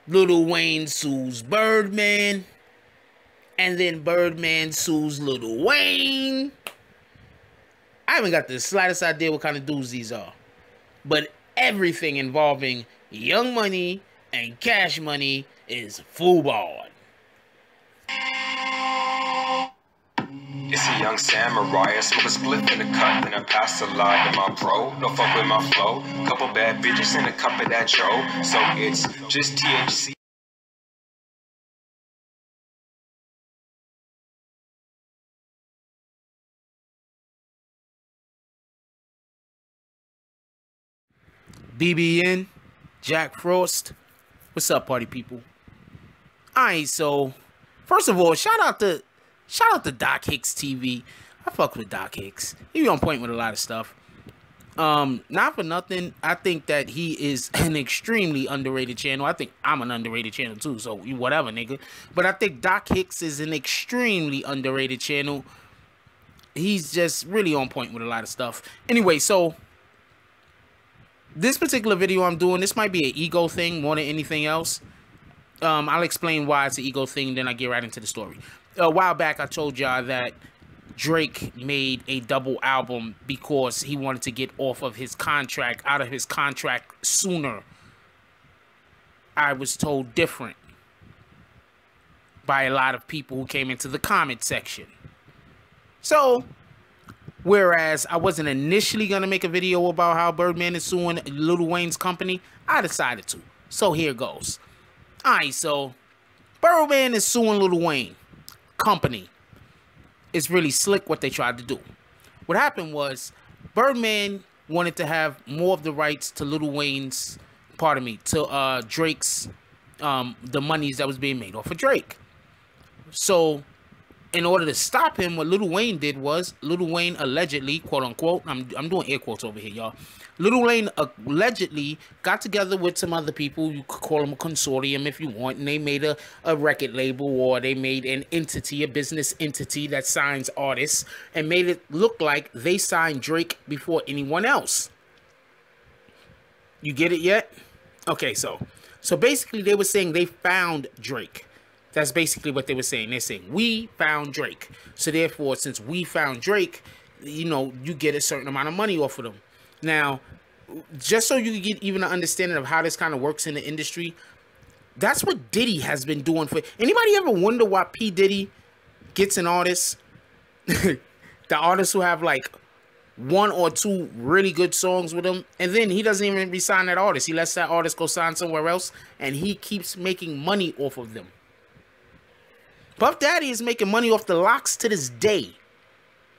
Lil Wayne sues Birdman, and then Birdman sues Lil Wayne. I haven't got the slightest idea what kind of dudes these are, but everything involving Young Money and Cash Money is football. It's a young samurai, I smoke a spliff in the cut, then I pass a lie to my bro. Don't fuck with my flow. Couple bad bitches and a cup of that Joe. So it's just THC. BBN, Jack Frost. What's up, party people? Alright, so first of all, shout out to Doc Hicks TV. I fuck with Doc Hicks. He be on point with a lot of stuff. Not for nothing, I think that he is an extremely underrated channel. I think I'm an underrated channel too, so whatever, nigga. But I think Doc Hicks is an extremely underrated channel. He's just really on point with a lot of stuff. Anyway, so this particular video I'm doing, this might be an ego thing more than anything else. I'll explain why it's an ego thing, then I get right into the story. A while back, I told y'all that Drake made a double album because he wanted to get off of his contract, out of his contract sooner. I was told different by a lot of people who came into the comment section. So, whereas I wasn't initially going to make a video about how Birdman is suing Lil Wayne's company, I decided to. So here goes. Alright, so Birdman is suing Lil Wayne company. It's really slick what they tried to do. What happened was Birdman wanted to have more of the rights to Lil Wayne's, pardon me, to Drake's, the monies that was being made off of Drake. So in order to stop him, what Lil Wayne did was, Lil Wayne allegedly, quote unquote, I'm doing air quotes over here, y'all. Lil Wayne allegedly got together with some other people, you could call them a consortium if you want, and they made a record label, or they made an entity, a business entity that signs artists, and made it look like they signed Drake before anyone else. You get it yet? Okay, so basically they were saying they found Drake. That's basically what they were saying. They're saying, we found Drake. So therefore, since we found Drake, you know, you get a certain amount of money off of them. Now, just so you can get even an understanding of how this kind of works in the industry, that's what Diddy has been doing for... Anybody ever wonder why P. Diddy gets an artist? The artists who have like one or two really good songs with him, and then he doesn't even re-sign that artist. He lets that artist go sign somewhere else, and he keeps making money off of them. Puff Daddy is making money off the locks to this day.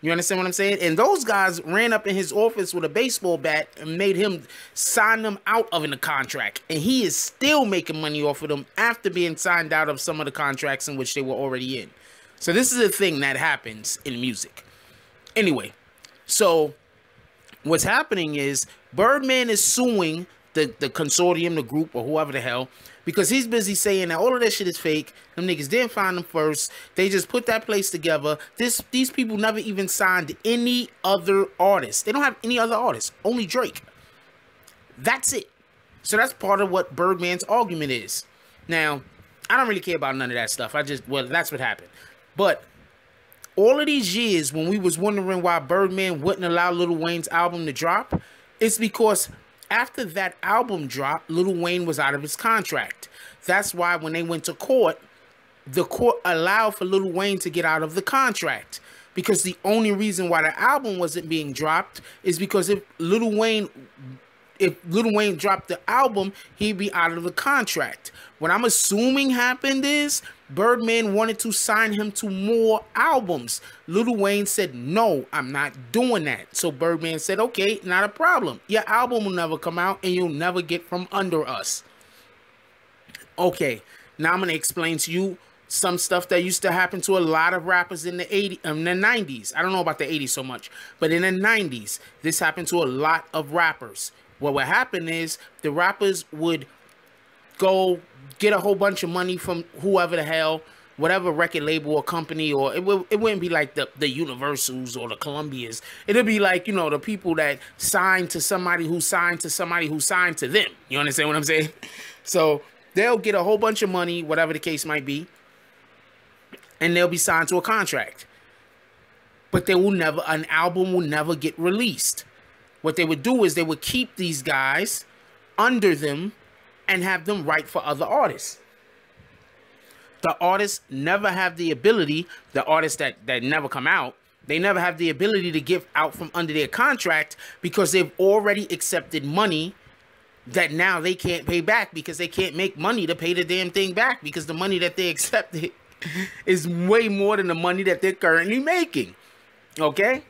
You understand what I'm saying? And those guys ran up in his office with a baseball bat and made him sign them out of the contract. And he is still making money off of them after being signed out of some of the contracts in which they were already in. So this is a thing that happens in music. Anyway, so what's happening is Birdman is suing the consortium, the group, or whoever the hell, because he's busy saying that all of that shit is fake. Them niggas didn't find them first. They just put that place together. These people never even signed any other artists. They don't have any other artists. Only Drake. That's it. So that's part of what Birdman's argument is. Now, I don't really care about none of that stuff. Well, that's what happened. But all of these years when we was wondering why Birdman wouldn't allow Lil Wayne's album to drop, it's because after that album dropped, Lil Wayne was out of his contract. That's why when they went to court, the court allowed for Lil Wayne to get out of the contract. Because the only reason why the album wasn't being dropped is because if Lil Wayne dropped the album, he'd be out of the contract. What I'm assuming happened is Birdman wanted to sign him to more albums. Lil Wayne said, no, I'm not doing that. So Birdman said, okay, not a problem. Your album will never come out and you'll never get from under us. Okay, now I'm going to explain to you some stuff that used to happen to a lot of rappers in the 90s. I don't know about the 80s so much, but in the 90s, this happened to a lot of rappers. What would happen is the rappers would go get a whole bunch of money from whoever the hell, whatever record label or company, or it wouldn't be like the Universals or the Columbias. It'd be like, you know, the people that signed to somebody who signed to somebody who signed to them. You understand what I'm saying? So They'll get a whole bunch of money, whatever the case might be, and they'll be signed to a contract. But an album will never get released. What they would do is they would keep these guys under them and have them write for other artists. The artists never have the ability, the artists that never come out, they never have the ability to get out from under their contract because they've already accepted money that now they can't pay back because they can't make money to pay the damn thing back because the money that they accepted is way more than the money that they're currently making. Okay?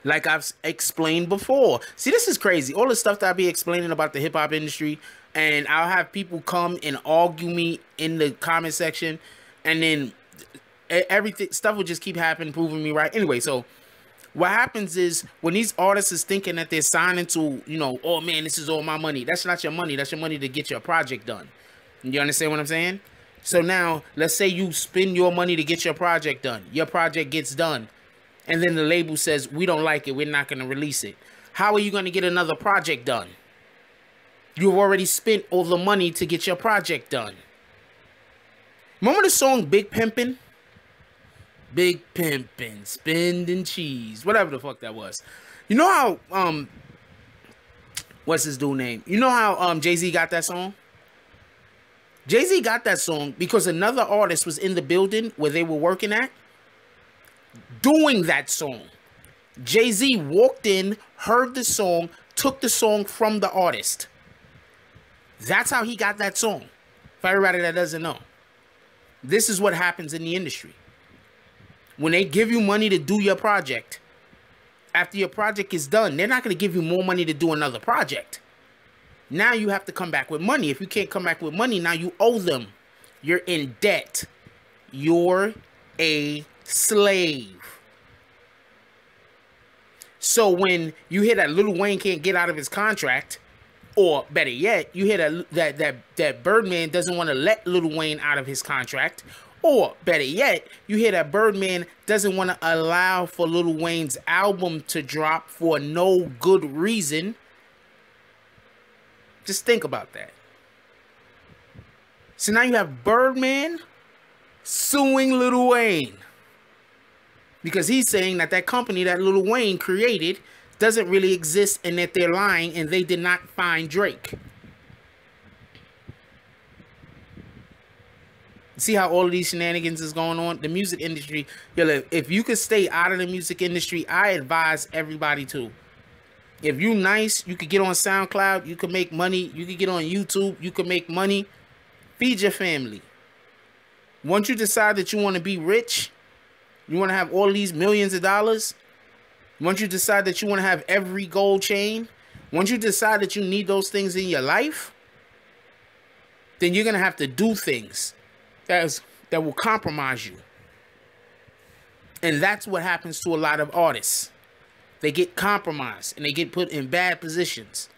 Like I've explained before. See, this is crazy. All the stuff that I be explaining about the hip-hop industry, and I'll have people come and argue me in the comment section, and then stuff will just keep happening, proving me right. Anyway, so what happens is when these artists is thinking that they're signing to, you know, oh man, this is all my money. That's not your money. That's your money to get your project done. You understand what I'm saying? So now, let's say you spend your money to get your project done. Your project gets done. And then the label says, we don't like it. We're not going to release it. How are you going to get another project done? You've already spent all the money to get your project done. Remember the song Big Pimpin'? Big Pimpin', spending cheese. Whatever the fuck that was. You know how, what's his dude name? You know how Jay-Z got that song? Jay-Z got that song because another artist was in the building where they were working at, doing that song. Jay-Z walked in, heard the song, took the song from the artist. That's how he got that song. For everybody that doesn't know. This is what happens in the industry. When they give you money to do your project, after your project is done, they're not going to give you more money to do another project. Now you have to come back with money. If you can't come back with money, now you owe them. You're in debt. You're a slave. So when you hear that Lil Wayne can't get out of his contract, or better yet, you hear that Birdman doesn't want to let Lil Wayne out of his contract, or better yet, you hear that Birdman doesn't want to allow for Lil Wayne's album to drop for no good reason. Just think about that. So now you have Birdman suing Lil Wayne. Because he's saying that that company that Lil Wayne created doesn't really exist and that they're lying and they did not find Drake. See how all of these shenanigans is going on? The music industry, if you could stay out of the music industry, I advise everybody to. If you nice, you could get on SoundCloud, you could make money, you could get on YouTube, you could make money, feed your family. Once you decide that you want to be rich, you want to have all these millions of dollars, once you decide that you want to have every gold chain, once you decide that you need those things in your life, then you're going to have to do things that will compromise you. And that's what happens to a lot of artists. They get compromised and they get put in bad positions.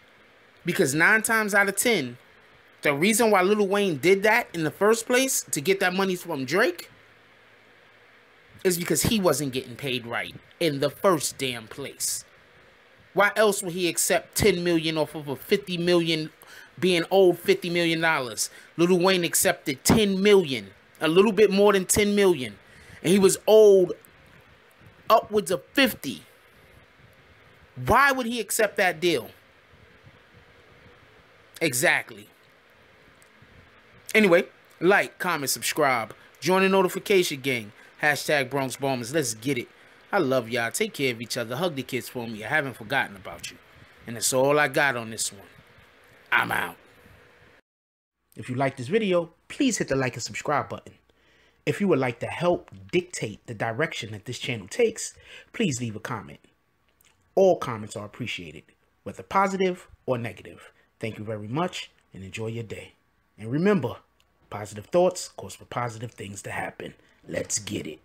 Because 9 times out of 10, the reason why Lil Wayne did that in the first place, to get that money from Drake, is because he wasn't getting paid right in the first damn place. Why else would he accept $10 million off of a $50 million, being owed $50 million? Lil Wayne accepted $10 million, a little bit more than $10 million. And he was owed upwards of 50. Why would he accept that deal? Exactly. Anyway, like, comment, subscribe. Join the notification gang. Hashtag Bronx Bombers. Let's get it. I love y'all. Take care of each other. Hug the kids for me. I haven't forgotten about you. And that's all I got on this one. I'm out. If you like this video, please hit the like and subscribe button. If you would like to help dictate the direction that this channel takes, please leave a comment. All comments are appreciated, whether positive or negative. Thank you very much and enjoy your day. And remember, positive thoughts cause for positive things to happen. Let's get it.